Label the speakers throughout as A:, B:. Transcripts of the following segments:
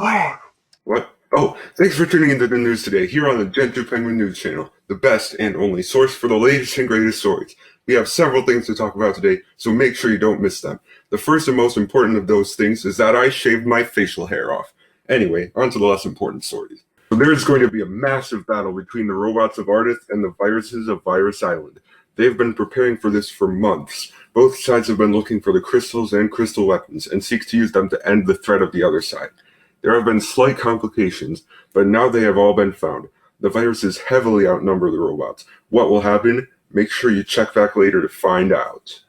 A: god!
B: What? Oh, thanks for tuning into the news today here on the Gentoo Penguin News Channel, the best and only source for the latest and greatest stories. We have several things to talk about today, so make sure you don't miss them. The first and most important of those things is that I shaved my facial hair off. Anyway, on to the less important stories. So there's going to be a massive battle between the robots of Ardith and the viruses of Virus Island. They've been preparing for this for months. Both sides have been looking for the crystals and crystal weapons and seek to use them to end the threat of the other side. There have been slight complications, but now they have all been found. The viruses heavily outnumber the robots. What will happen? Make sure you check back later to find out.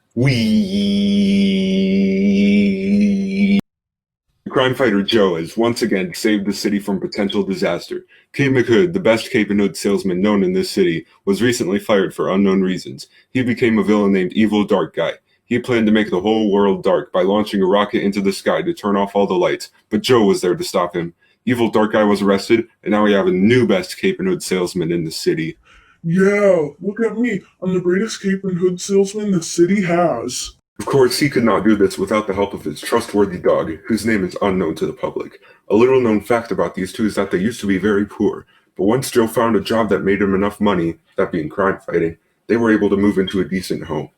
B: Crime fighter Joe has once again saved the city from potential disaster. Cape McHood, the best Cape and Hood salesman known in this city, was recently fired for unknown reasons. He became a villain named Evil Dark Guy. He planned to make the whole world dark by launching a rocket into the sky to turn off all the lights, but Joe was there to stop him. Evil Dark Guy was arrested, and now we have a new best Cape and Hood salesman in the city.
A: Yeah, look at me. I'm the greatest Cape and Hood salesman the city has.
B: Of course, he could not do this without the help of his trustworthy dog, whose name is unknown to the public. A little known fact about these two is that they used to be very poor, but once Joe found a job that made him enough money, that being crime fighting, they were able to move into a decent home.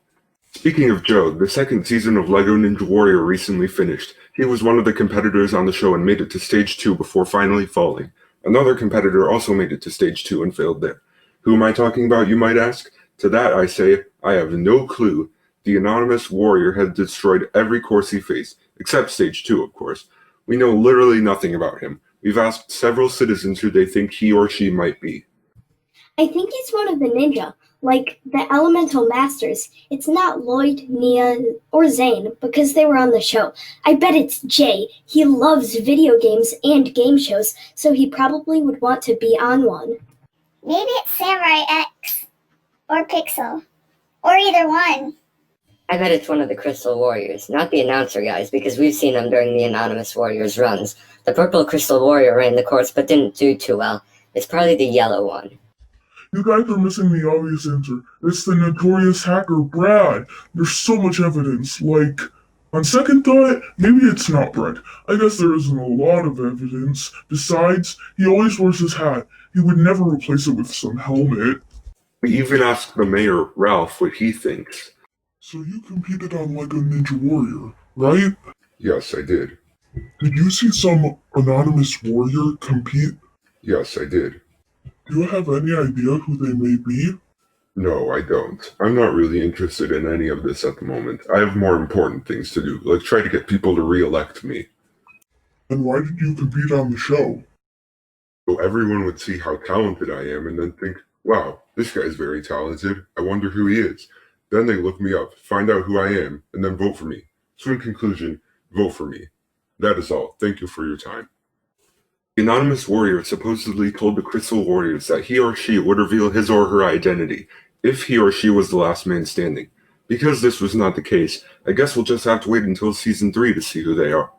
B: Speaking of Joe, the second season of LEGO Ninja Warrior recently finished. He was one of the competitors on the show and made it to Stage 2 before finally falling. Another competitor also made it to Stage 2 and failed there. Who am I talking about, you might ask? To that I say, I have no clue. The anonymous warrior had destroyed every course he faced, except Stage 2, of course. We know literally nothing about him. We've asked several citizens who they think he or she might be.
C: I think he's one of the ninja, like the Elemental Masters. It's not Lloyd, Nia, or Zane, because they were on the show. I bet it's Jay. He loves video games and game shows, so he probably would want to be on one.
D: Maybe it's Samurai X, or Pixel, or either one.
E: I bet it's one of the Crystal Warriors, not the announcer guys, because we've seen them during the Anonymous Warriors runs. The purple Crystal Warrior ran the course but didn't do too well. It's probably the yellow one.
A: You guys are missing the obvious answer. It's the notorious hacker Brad. There's so much evidence, like, on second thought, maybe it's not Brad. I guess there isn't a lot of evidence. Besides, he always wears his hat. He would never replace it with some helmet.
B: We even asked the mayor, Ralph, what he thinks.
A: So you competed on LEGO Ninja Warrior, right?
B: Yes, I did.
A: Did you see some anonymous warrior compete?
B: Yes, I did.
A: Do you have any idea who they may be?
B: No, I don't. I'm not really interested in any of this at the moment. I have more important things to do, like try to get people to re-elect me.
A: And why did you compete on the show?
B: So everyone would see how talented I am and then think, wow, this guy's very talented. I wonder who he is. Then they look me up, find out who I am, and then vote for me. So in conclusion, vote for me. That is all. Thank you for your time. The anonymous warrior supposedly told the Crystal Warriors that he or she would reveal his or her identity if he or she was the last man standing. Because this was not the case, I guess we'll just have to wait until Season 3 to see who they are.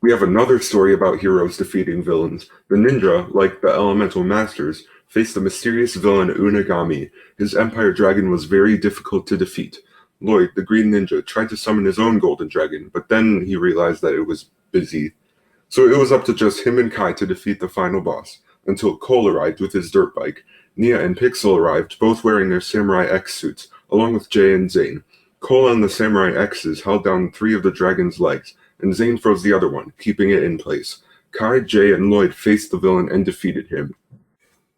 B: We have another story about heroes defeating villains. The ninja, like the Elemental Masters, faced the mysterious villain Unagami. His Empire Dragon was very difficult to defeat. Lloyd, the Green Ninja, tried to summon his own Golden Dragon, but then he realized that it was busy. So it was up to just him and Kai to defeat the final boss, until Cole arrived with his dirt bike. Nia and Pixel arrived, both wearing their Samurai X suits, along with Jay and Zane. Cole and the Samurai X's held down 3 of the dragon's legs, and Zane froze the other one, keeping it in place. Kai, Jay, and Lloyd faced the villain and defeated him.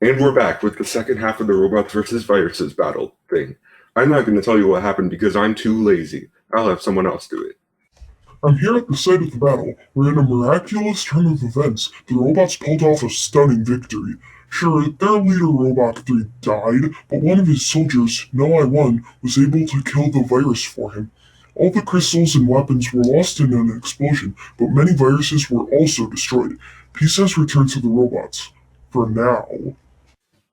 B: And we're back with the second half of the robots versus viruses battle thing. I'm not going to tell you what happened because I'm too lazy. I'll have someone else do it.
A: I'm here at the site of the battle, where in a miraculous turn of events, the robots pulled off a stunning victory. Sure, their leader Robot 3 died, but one of his soldiers, No I 1, was able to kill the virus for him. All the crystals and weapons were lost in an explosion, but many viruses were also destroyed. Peace has returned to the robots. For now.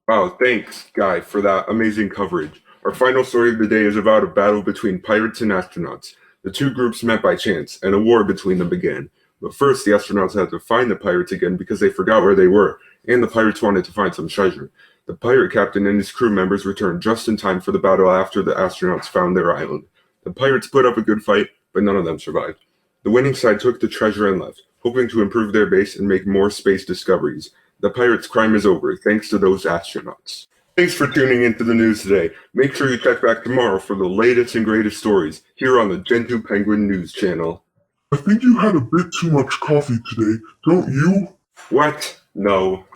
B: Wow, thanks, Guy, for that amazing coverage. Our final story of the day is about a battle between pirates and astronauts. The two groups met by chance, and a war between them began. But first, the astronauts had to find the pirates again because they forgot where they were, and the pirates wanted to find some treasure. The pirate captain and his crew members returned just in time for the battle after the astronauts found their island. The pirates put up a good fight, but none of them survived. The winning side took the treasure and left, hoping to improve their base and make more space discoveries. The pirates' crime is over, thanks to those astronauts. Thanks for tuning into the news today. Make sure you check back tomorrow for the latest and greatest stories here on the Gentoo Penguin News Channel.
A: I think you had a bit too much coffee today, don't you?
B: What? No.